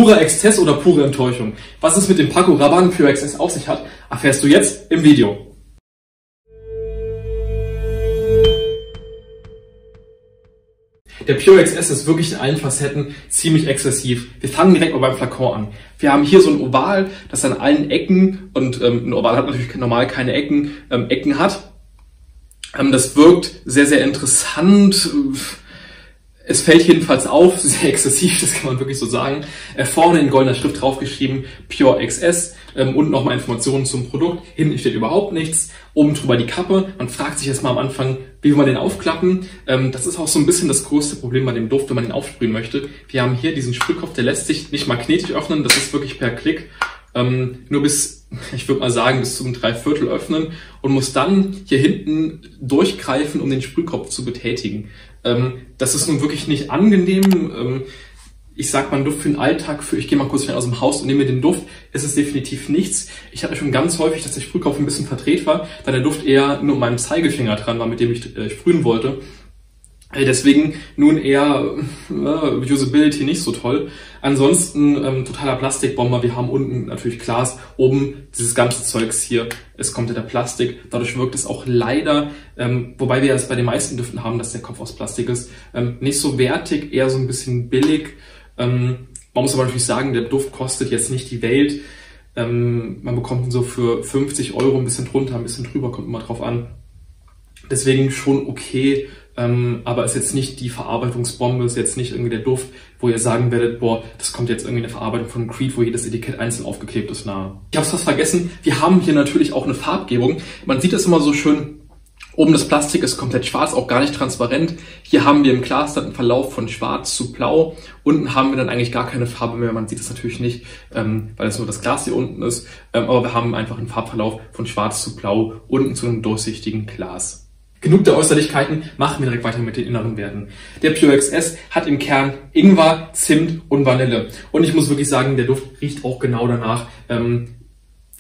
Purer Exzess oder pure Enttäuschung? Was es mit dem Paco Rabanne Pure XS auf sich hat, erfährst du jetzt im Video. Der Pure XS ist wirklich in allen Facetten ziemlich exzessiv. Wir fangen direkt mal beim Flakon an. Wir haben hier so ein Oval, das an allen Ecken, und ein Oval hat natürlich normal keine Ecken, Ecken hat. Das wirkt sehr, sehr interessant. Es fällt jedenfalls auf, sehr exzessiv, das kann man wirklich so sagen. Vorne in goldener Schrift draufgeschrieben, Pure XS, und nochmal Informationen zum Produkt. Hinten steht überhaupt nichts. Oben drüber die Kappe. Man fragt sich erstmal am Anfang, wie will man den aufklappen? Das ist auch so ein bisschen das größte Problem bei dem Duft, wenn man den aufsprühen möchte. Wir haben hier diesen Sprühkopf, der lässt sich nicht magnetisch öffnen, das ist wirklich per Klick. Nur bis, ich würde mal sagen, bis zum 3/4 öffnen und muss dann hier hinten durchgreifen, um den Sprühkopf zu betätigen. Das ist nun wirklich nicht angenehm. Ich sag mal, Duft für den Alltag, ich gehe mal kurz schnell aus dem Haus und nehme den Duft, ist es definitiv nichts. Ich hatte schon ganz häufig, dass der Sprühkopf ein bisschen verdreht war, da der Duft eher nur an meinem Zeigefinger dran war, mit dem ich sprühen wollte. Deswegen nun eher Usability nicht so toll. Ansonsten totaler Plastikbomber. Wir haben unten natürlich Glas, oben dieses ganze Zeugs hier ist kompletter Plastik. Dadurch wirkt es auch leider, wobei wir es bei den meisten Düften haben, dass der Kopf aus Plastik ist, nicht so wertig, eher so ein bisschen billig. Man muss aber natürlich sagen, der Duft kostet jetzt nicht die Welt. Man bekommt ihn so für 50 €, ein bisschen drunter, ein bisschen drüber, kommt immer drauf an. Deswegen schon okay. Aber ist jetzt nicht die Verarbeitungsbombe, ist jetzt nicht irgendwie der Duft, wo ihr sagen werdet, boah, das kommt jetzt irgendwie eine Verarbeitung von Creed, wo jedes Etikett einzeln aufgeklebt ist, nahe. Ich habe es fast vergessen, wir haben hier natürlich auch eine Farbgebung. Man sieht das immer so schön, oben das Plastik ist komplett schwarz, auch gar nicht transparent. Hier haben wir im Glas dann einen Verlauf von schwarz zu blau. Unten haben wir dann eigentlich gar keine Farbe mehr, man sieht es natürlich nicht, weil es nur das Glas hier unten ist. Aber wir haben einfach einen Farbverlauf von schwarz zu blau, unten zu einem durchsichtigen Glas. Genug der Äußerlichkeiten, machen wir direkt weiter mit den inneren Werten. Der Pure XS hat im Kern Ingwer, Zimt und Vanille. Und ich muss wirklich sagen, der Duft riecht auch genau danach.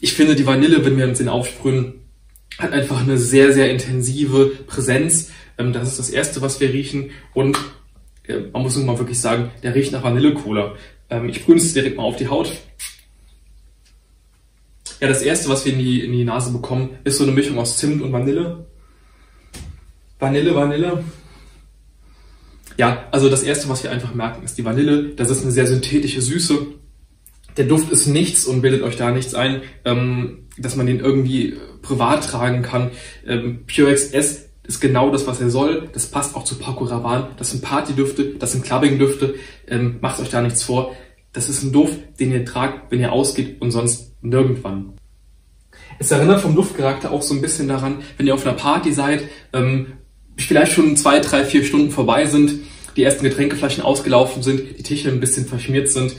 Ich finde, die Vanille, wenn wir uns den aufsprühen, hat einfach eine sehr, sehr intensive Präsenz. Das ist das Erste, was wir riechen. Und man muss nun mal wirklich sagen, der riecht nach Vanille-Cola. Ich sprühe es direkt mal auf die Haut. Ja, das Erste, was wir in die Nase bekommen, ist so eine Mischung aus Zimt und Vanille. Vanille. Ja, also das Erste, was wir einfach merken, ist die Vanille. Das ist eine sehr synthetische Süße. Der Duft ist nichts und bildet euch da nichts ein, dass man den irgendwie privat tragen kann. Pure XS ist genau das, was er soll. Das passt auch zu Paco Rabanne. Das sind Partydüfte, das sind Clubbing-Düfte. Macht euch da nichts vor. Das ist ein Duft, den ihr tragt, wenn ihr ausgeht und sonst nirgendwann. Es erinnert vom Duftcharakter auch so ein bisschen daran, wenn ihr auf einer Party seid, vielleicht schon 2, 3, 4 Stunden vorbei sind, die ersten Getränkeflaschen ausgelaufen sind, die Tische ein bisschen verschmiert sind.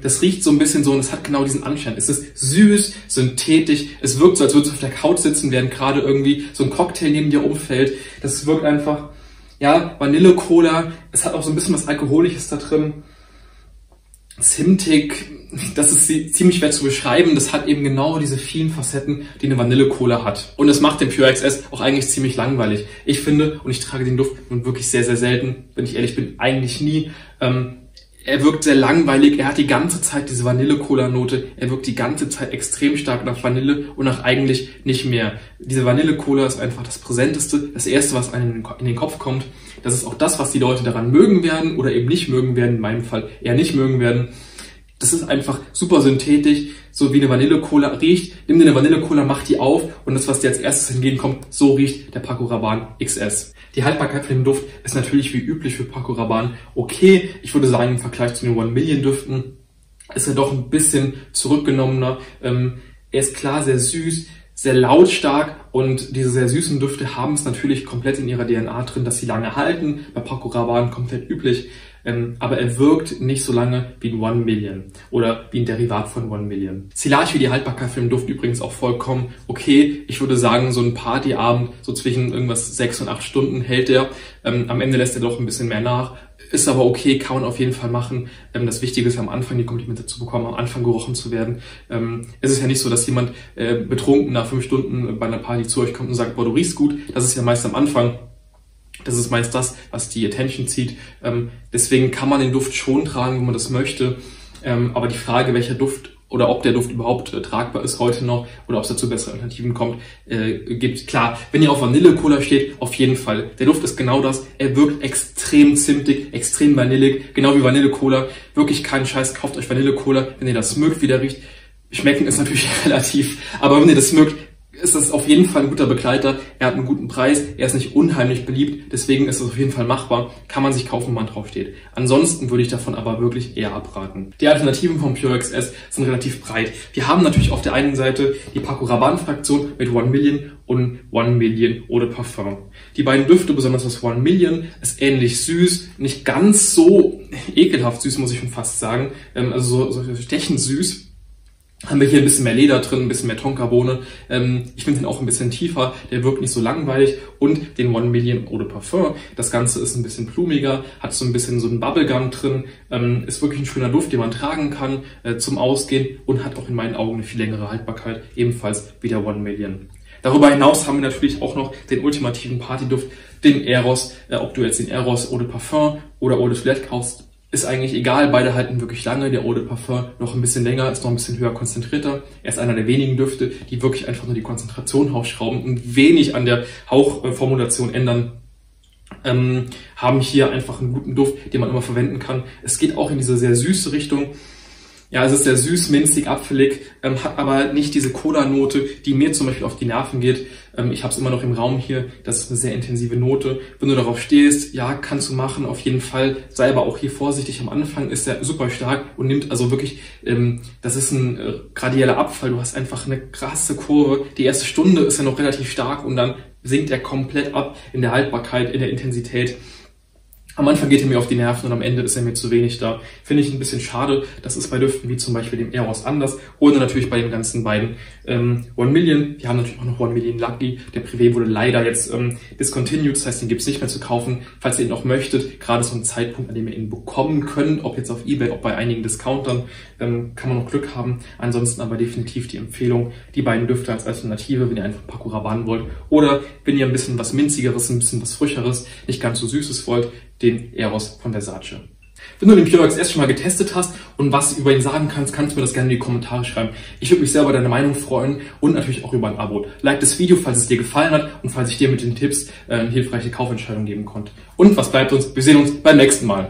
Das riecht so ein bisschen so und es hat genau diesen Anschein. Es ist süß, synthetisch, es wirkt so, als würdest du auf der Couch sitzen, während gerade irgendwie so ein Cocktail neben dir umfällt. Das wirkt einfach, ja, Vanille-Cola, es hat auch so ein bisschen was Alkoholisches da drin. Zimtig, das ist ziemlich schwer zu beschreiben. Das hat eben genau diese vielen Facetten, die eine Vanille-Cola hat. Und das macht den Pure XS auch eigentlich ziemlich langweilig. Ich finde, und ich trage den Duft nun wirklich sehr, sehr selten, wenn ich ehrlich bin, eigentlich nie. Er wirkt sehr langweilig, er hat die ganze Zeit diese Vanille-Cola-Note, er wirkt die ganze Zeit extrem stark nach Vanille und nach eigentlich nicht mehr. Diese Vanille-Cola ist einfach das Präsenteste, das Erste, was einem in den Kopf kommt. Das ist auch das, was die Leute daran mögen werden oder eben nicht mögen werden, in meinem Fall eher nicht mögen werden. Das ist einfach super synthetisch, so wie eine Vanille-Cola riecht. Nimm dir eine Vanille-Cola, mach die auf und das, was dir als erstes entgegenkommt, so riecht der Paco Rabanne XS. Die Haltbarkeit von dem Duft ist natürlich wie üblich für Paco Rabanne okay. Ich würde sagen, im Vergleich zu den 1 Million Düften ist er doch ein bisschen zurückgenommener. Er ist klar sehr süß, sehr lautstark und diese sehr süßen Düfte haben es natürlich komplett in ihrer DNA drin, dass sie lange halten. Bei Paco Rabanne komplett üblich. Aber er wirkt nicht so lange wie ein 1 Million oder wie ein Derivat von 1 Million. Silage wie die Haltbarkeit für den Duft übrigens auch vollkommen okay. Ich würde sagen, so ein Partyabend, so zwischen irgendwas 6 und 8 Stunden hält er. Am Ende lässt er doch ein bisschen mehr nach. Ist aber okay, kann man auf jeden Fall machen. Das Wichtige ist am Anfang, die Komplimente zu bekommen, am Anfang gerochen zu werden. Es ist ja nicht so, dass jemand betrunken nach 5 Stunden bei einer Party zu euch kommt und sagt, boah, du riechst gut. Das ist ja meist am Anfang. Das ist meist das, was die Attention zieht. Deswegen kann man den Duft schon tragen, wenn man das möchte. Aber die Frage, welcher Duft oder ob der Duft überhaupt tragbar ist heute noch oder ob es dazu bessere Alternativen kommt, gibt. Klar, wenn ihr auf Vanille-Cola steht, auf jeden Fall. Der Duft ist genau das. Er wirkt extrem zimtig, extrem vanillig, genau wie Vanille-Cola. Wirklich keinen Scheiß, kauft euch Vanille-Cola, wenn ihr das mögt, wie der riecht. Schmecken ist natürlich relativ, aber wenn ihr das mögt, ist das auf jeden Fall ein guter Begleiter. Er hat einen guten Preis, er ist nicht unheimlich beliebt, deswegen ist es auf jeden Fall machbar. Kann man sich kaufen, wenn man drauf steht. Ansonsten würde ich davon aber wirklich eher abraten. Die Alternativen vom Purex S sind relativ breit. Wir haben natürlich auf der einen Seite die Paco Rabanne Fraktion mit 1 Million und 1 Million Eau de Parfum. Die beiden Düfte, besonders das 1 Million, ist ähnlich süß, nicht ganz so ekelhaft süß, muss ich schon fast sagen, also so stechend süß. Haben wir hier ein bisschen mehr Leder drin, ein bisschen mehr Tonkabohne. Ich finde den auch ein bisschen tiefer, der wirkt nicht so langweilig. Und den 1 Million Eau de Parfum. Das Ganze ist ein bisschen blumiger, hat so ein bisschen so einen Bubblegum drin. Ist wirklich ein schöner Duft, den man tragen kann zum Ausgehen und hat auch in meinen Augen eine viel längere Haltbarkeit, ebenfalls wie der 1 Million. Darüber hinaus haben wir natürlich auch noch den ultimativen Partyduft, den Eros. Ob du jetzt den Eros Eau de Parfum oder Eau de Toilette kaufst, ist eigentlich egal, beide halten wirklich lange. Der Eau de Parfum noch ein bisschen länger, ist noch ein bisschen höher konzentrierter. Er ist einer der wenigen Düfte, die wirklich einfach nur die Konzentration hochschrauben und wenig an der Hauchformulation ändern. Haben hier einfach einen guten Duft, den man immer verwenden kann. Es geht auch in diese sehr süße Richtung. Ja, es ist sehr süß, minzig, apfelig, hat aber nicht diese Cola-Note, die mir zum Beispiel auf die Nerven geht. Ich habe es immer noch im Raum hier, das ist eine sehr intensive Note. Wenn du darauf stehst, ja, kannst du machen, auf jeden Fall. Sei aber auch hier vorsichtig, am Anfang ist er super stark und nimmt also wirklich, das ist ein gradieller Abfall. Du hast einfach eine krasse Kurve. Die erste Stunde ist er noch relativ stark und dann sinkt er komplett ab in der Haltbarkeit, in der Intensität. Am Anfang geht er mir auf die Nerven und am Ende ist er mir zu wenig da. Finde ich ein bisschen schade. Das ist bei Düften wie zum Beispiel dem Eros anders. Oder natürlich bei den ganzen beiden 1 Million. Wir haben natürlich auch noch 1 Million Lucky. Der Privé wurde leider jetzt discontinued. Das heißt, den gibt es nicht mehr zu kaufen. Falls ihr ihn noch möchtet, gerade so ein Zeitpunkt, an dem ihr ihn bekommen könnt, ob jetzt auf eBay, ob bei einigen Discountern, kann man noch Glück haben. Ansonsten aber definitiv die Empfehlung, die beiden Düfte als Alternative, wenn ihr einfach Paco Rabanne wollt. Oder wenn ihr ein bisschen was Minzigeres, ein bisschen was Frischeres, nicht ganz so Süßes wollt, den Eros von Versace. Wenn du den Purex S schon mal getestet hast und was über ihn sagen kannst, kannst du mir das gerne in die Kommentare schreiben. Ich würde mich sehr über deine Meinung freuen und natürlich auch über ein Abo. Like das Video, falls es dir gefallen hat und falls ich dir mit den Tipps eine hilfreiche Kaufentscheidung geben konnte. Und was bleibt uns? Wir sehen uns beim nächsten Mal.